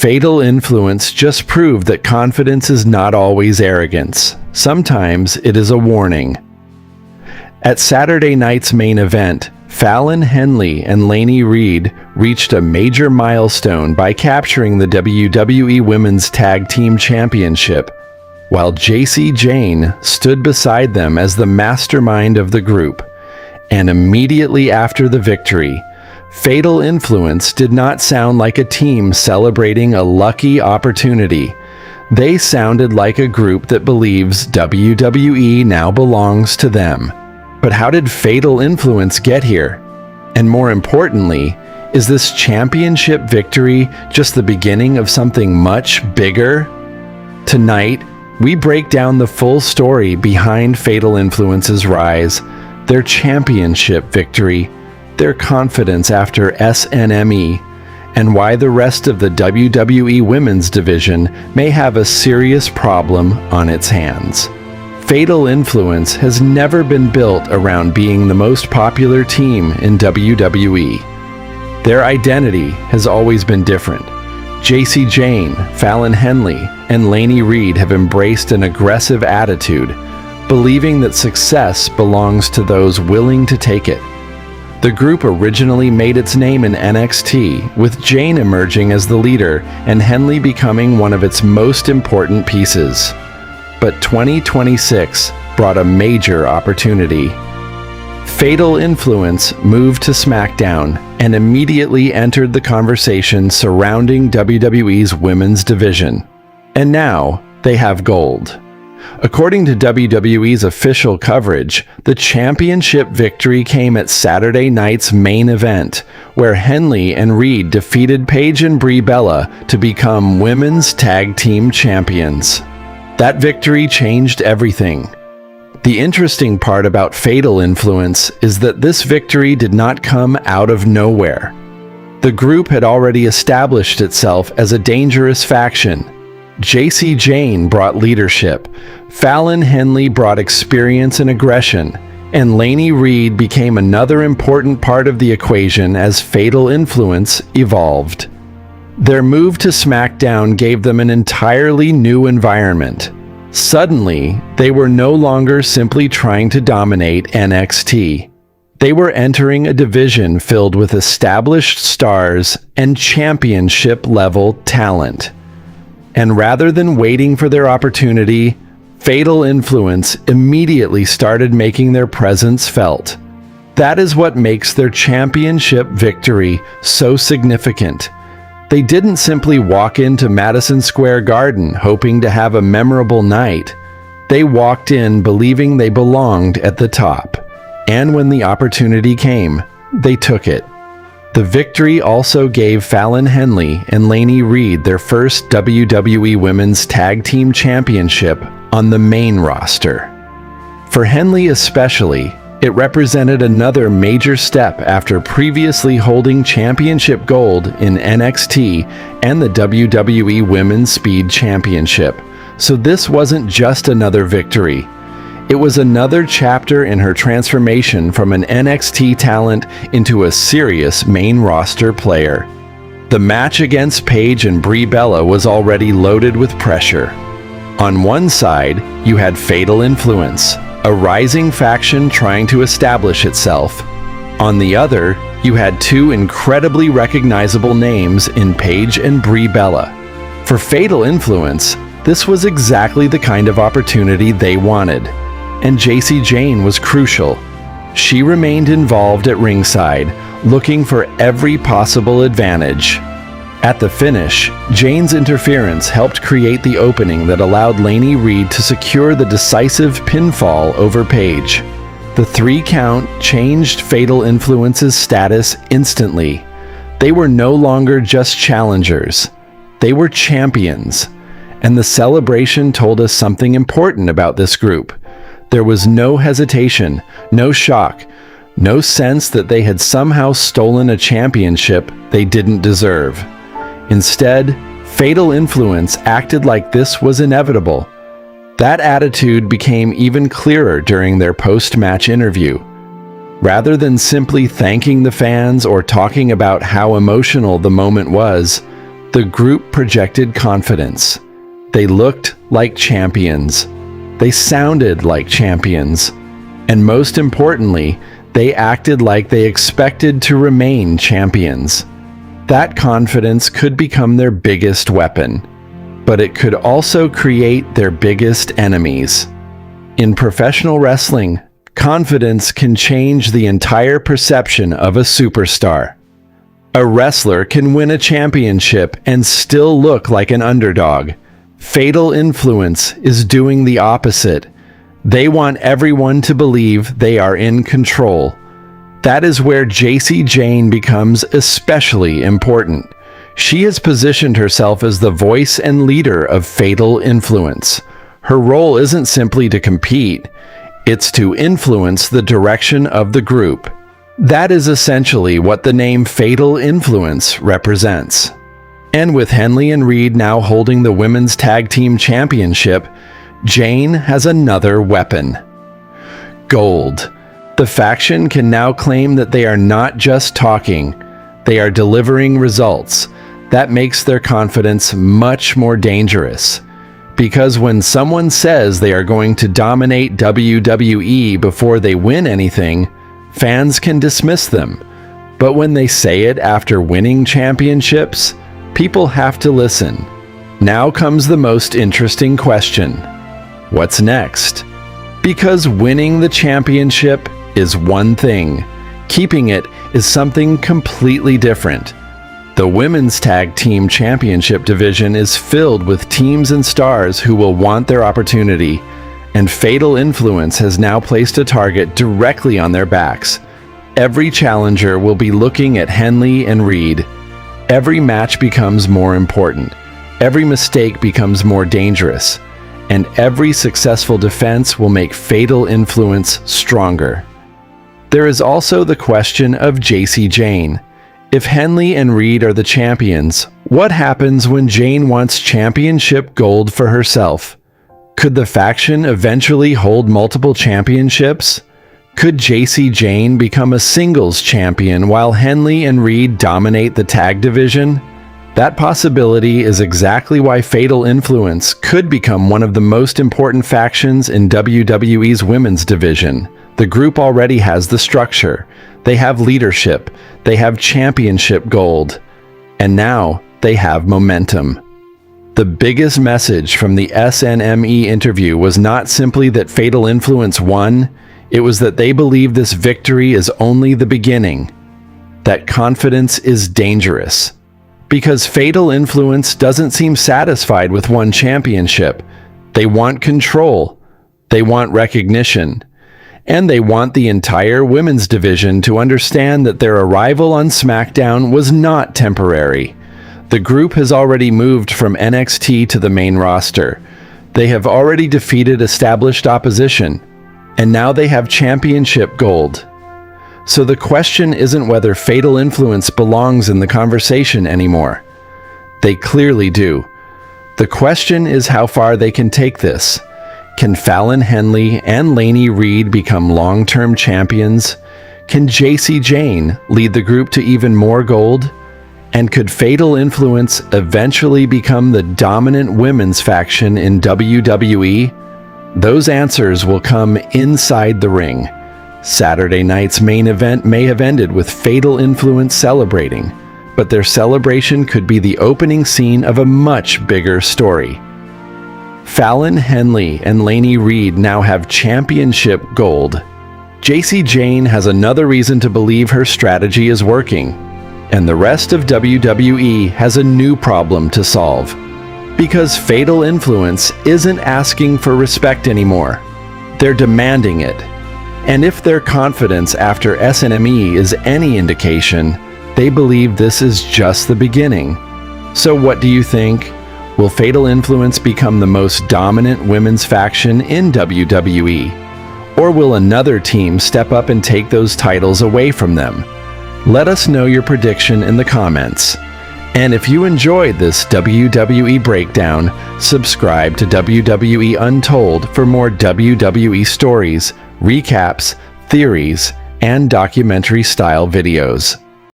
Fatal Influence just proved that confidence is not always arrogance. Sometimes it is a warning. At Saturday night's main event, Fallon, Henley, and Reid reached a major milestone by capturing the WWE Women's Tag Team Championship, while Jacy Jayne stood beside them as the mastermind of the group. And immediately after the victory, Fatal Influence did not sound like a team celebrating a lucky opportunity. They sounded like a group that believes WWE now belongs to them. But how did Fatal Influence get here? And more importantly, is this championship victory just the beginning of something much bigger? Tonight, we break down the full story behind Fatal Influence's rise, their championship victory, their confidence after SNME, and why the rest of the WWE Women's Division may have a serious problem on its hands. Fatal Influence has never been built around being the most popular team in WWE. Their identity has always been different. Jacy Jayne, Fallon Henley, and Reid have embraced an aggressive attitude, believing that success belongs to those willing to take it. The group originally made its name in NXT, with Jayne emerging as the leader and Henley becoming one of its most important pieces. But 2026 brought a major opportunity. Fatal Influence moved to SmackDown and immediately entered the conversation surrounding WWE's women's division. And now they have gold. According to WWE's official coverage, the championship victory came at Saturday night's main event, where Henley and Reid defeated Paige and Brie Bella to become Women's Tag Team Champions. That victory changed everything. The interesting part about Fatal Influence is that this victory did not come out of nowhere. The group had already established itself as a dangerous faction. Jacy Jayne brought leadership, Fallon Henley brought experience and aggression, and Reid became another important part of the equation as Fatal Influence evolved. Their move to SmackDown gave them an entirely new environment. Suddenly, they were no longer simply trying to dominate NXT. They were entering a division filled with established stars and championship-level talent. And rather than waiting for their opportunity, Fatal Influence immediately started making their presence felt. That is what makes their championship victory so significant. They didn't simply walk into Madison Square Garden hoping to have a memorable night. They walked in believing they belonged at the top. And when the opportunity came, they took it. The victory also gave Fallon Henley and Reid their first WWE Women's Tag Team Championship on the main roster. For Henley especially, it represented another major step after previously holding championship gold in NXT and the WWE Women's Speed Championship. So this wasn't just another victory. It was another chapter in her transformation from an NXT talent into a serious main roster player. The match against Paige and Brie Bella was already loaded with pressure. On one side, you had Fatal Influence, a rising faction trying to establish itself. On the other, you had two incredibly recognizable names in Paige and Brie Bella. For Fatal Influence, this was exactly the kind of opportunity they wanted. And Jacy Jayne was crucial. She remained involved at ringside, looking for every possible advantage. At the finish, Jayne's interference helped create the opening that allowed Reid to secure the decisive pinfall over Paige. The 3 count changed Fatal Influence's status instantly. They were no longer just challengers. They were champions. And the celebration told us something important about this group. There was no hesitation, no shock, no sense that they had somehow stolen a championship they didn't deserve. Instead, Fatal Influence acted like this was inevitable. That attitude became even clearer during their post-match interview. Rather than simply thanking the fans or talking about how emotional the moment was, The group projected confidence. They looked like champions. They sounded like champions. And most importantly, they acted like they expected to remain champions. That confidence could become their biggest weapon, but it could also create their biggest enemies. In professional wrestling, confidence can change the entire perception of a superstar. A wrestler can win a championship and still look like an underdog. Fatal Influence is doing the opposite. They want everyone to believe they are in control. That is where Jacy Jayne becomes especially important. She has positioned herself as the voice and leader of Fatal Influence. Her role isn't simply to compete, it's to influence the direction of the group. That is essentially what the name Fatal Influence represents. And with Henley and Reid now holding the Women's Tag Team Championship, Jayne has another weapon. Gold. The faction can now claim that they are not just talking, they are delivering results. That makes their confidence much more dangerous. Because when someone says they are going to dominate WWE before they win anything, fans can dismiss them. But when they say it after winning championships, people have to listen. Now comes the most interesting question. What's next? Because winning the championship is one thing. Keeping it is something completely different. The Women's Tag Team Championship division is filled with teams and stars who will want their opportunity, and Fatal Influence has now placed a target directly on their backs. Every challenger will be looking at Henley and Reid. Every match becomes more important. Every mistake becomes more dangerous. And every successful defense will make Fatal Influence stronger. There is also the question of Jacy Jayne. If Henley and Reid are the champions, what happens when Jayne wants championship gold for herself? Could the faction eventually hold multiple championships? Could Jacy Jayne become a singles champion while Henley and Reid dominate the tag division? That possibility is exactly why Fatal Influence could become one of the most important factions in WWE's women's division. The group already has the structure. They have leadership. They have championship gold. And now they have momentum. The biggest message from the SNME interview was not simply that Fatal Influence won, it was that they believe this victory is only the beginning. That confidence is dangerous. Because Fatal Influence doesn't seem satisfied with one championship. They want control. They want recognition. And they want the entire women's division to understand that their arrival on SmackDown was not temporary. The group has already moved from NXT to the main roster. They have already defeated established opposition. And now they have championship gold. So the question isn't whether Fatal Influence belongs in the conversation anymore. They clearly do. The question is how far they can take this. Can Fallon Henley and Lainey Reid become long-term champions? Can Jacy Jayne lead the group to even more gold? And could Fatal Influence eventually become the dominant women's faction in WWE? Those answers will come inside the ring. Saturday night's main event may have ended with Fatal Influence celebrating, but their celebration could be the opening scene of a much bigger story. Fallon Henley and Lainey Reid now have championship gold. Jacy Jayne has another reason to believe her strategy is working, and the rest of WWE has a new problem to solve. Because Fatal Influence isn't asking for respect anymore. They're demanding it. And if their confidence after SNME is any indication, they believe this is just the beginning. So what do you think? Will Fatal Influence become the most dominant women's faction in WWE? Or will another team step up and take those titles away from them? Let us know your prediction in the comments. And if you enjoyed this WWE breakdown, subscribe to WWE Untold for more WWE stories, recaps, theories, and documentary-style videos.